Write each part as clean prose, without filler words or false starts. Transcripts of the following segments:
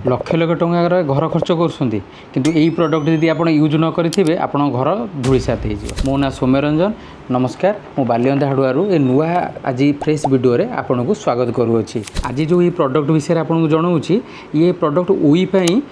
लक्ष लक्ष टंकार घर खर्च कर किंतु यही प्रडक्ट जब आप यूज न करेंगे आप घर धूलीसात हो। मो ना सौम्यरंजन नमस्कार मु बालियंदा हाड़ुआरू ए नुआ आज फ्रेश वीडियो रे आपन को स्वागत करुँची। आज जो ये प्रडक्ट विषय आपको जनाऊँगी ये प्रडक्ट उई पाई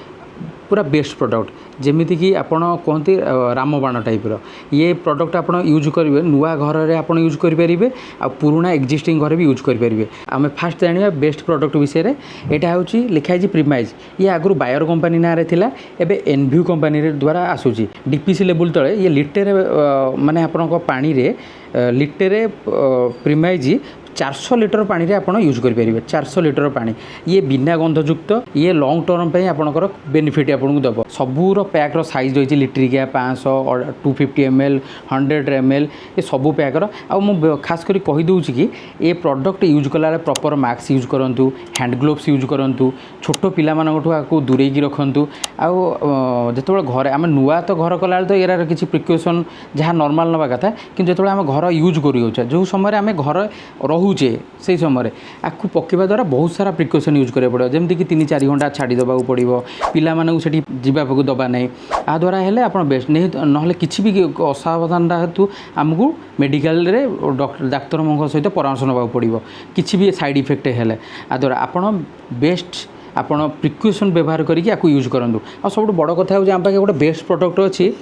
पूरा बेस्ट प्रडक्ट जमीती कि आपड़ कहते रामबाण टाइप्र ये प्रडक्ट आप यूज करेंगे नुआ घर में आप यूज करेंगे आ पुराना एक्जिस्टिंग घर भी यूज करेंगे। आम फास्ट जाना बेस्ट प्रडक्ट विषय यहाँ हूँ लिखाई प्रिमाइज ये आगु बायर कंपनी ना था एवं एनभ्यू कंपनी द्वारा आसूसी डीपीसी लेवल तले ये लिटर माने आपण पानी रे लिटर प्रिमाइज 400 लिटर पानी रे आपण यूज करेंगे। 400 लिटर पानी ये बिना गंधयुक्त ये लॉन्ग टर्म पे आपणकर बेनिफिट आपको दब सबूर पैक्र सैज रही लिट्रिकिया 500 250 ml 100 ml ये सबू पैक्र आ खास करी कहीदे कि ये प्रडक्ट यूज कला प्रॉपर मास्क यूज करूँ हैंड ग्लोव्स यूज करूँ छोट पिलाठू दूरे रखु आते घर आम नुआ तो घर कला तो यार किसी प्रिकसन जहाँ नॉर्मल नवा कथा कि जो आम घर यूज कर जो समय आम घर रोचे से समय आपको पकेवा द्वारा बहुत सारा प्रिकसन यूज करा पड़ो जमीक 3-4 घंटा छाड़ी देवा पड़ो पिला से जावाक दबा नहीं आ द्वारा हेल्ले आप बेस्ट नहीं ना कि भी असावधान हेतु आमको मेडिकल डाक्तर सहित परामर्श नाक पड़ो किसी भी साइड इफेक्ट हेल्ले आ द्वारा आपण बेस्ट आपण प्रिकसन व्यवहार करके यूज करूँ। आ सब बड़ कथा हूँ आम पाखे गोटे बेस्ट प्रडक्ट अच्छी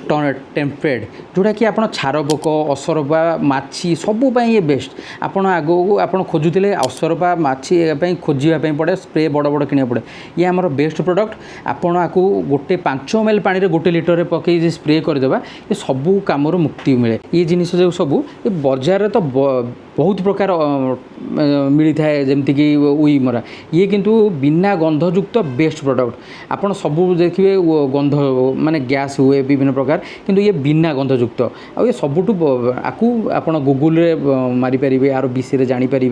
टेम्परेड जोटा कि आप छारपोक असरपा माछी सबूपाई ये बेस्ट आपड़ आगू आप खोजुले असरपा माछी खोजापी पड़े स्प्रे बड़ बड़ किना पड़े ये आमर बेस्ट प्रडक्ट आपड़ आपको गोटे 5 ml पानी रे 1 लिटर पकई स्प्रे करदेवा ये सबू कम मुक्ति मिले। ये जिनिस जो सबू ये बजार तो बहुत प्रकार मिली थाए जमती कि उई मरा ये किंतु बिना गंधयुक्त बेस्ट प्रडक्ट आप सबू देखिए गंध माने गैस हुए विभिन्न प्रकार किंतु ये बिना गंधयुक्त आ ये सबुठू आपको आप गूगल रे मारी पारे आर विषय जानीपर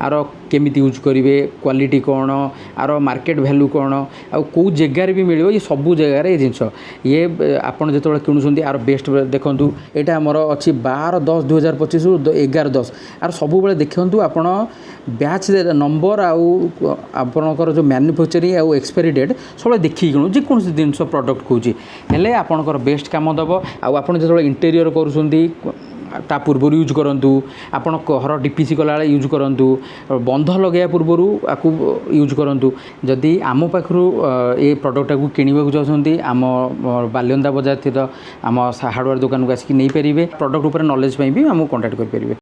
आर केमी यूज करेंगे क्वालिटी कौन आर मार्केट वैल्यू कौन आ कौ जगार भी मिले ये सबू जगार ये जिनस ये आपड़ जो किणुंट आर बेस्ट देखूँ यहाँ आमर अच्छी 12/10/2025 11/10 आर सब देखु आप बैच नंबर आपर जो मैन्युफैक्चरिंग आउ एक्सपायरी डेट सब देखिए किणु जेको जिनस प्रडक्ट कौच हेल्ले आपणकर बेस्ट काम दब आप जो इंटेरियर करूँ पूर्व यूज करूँ आपण घर डीपीसी कला यूज करूँ बंध लगे पूर्वर आपको यूज करूँ जदि आम पाखु ये प्रडक्टा को किणवा चाहते आम बालियंदा बजार स्थित आम हार्डवेयर दुकान को आसिक नहीं पारे प्रडक्ट उपर नॉलेज भी आमको कांटेक्ट करेंगे।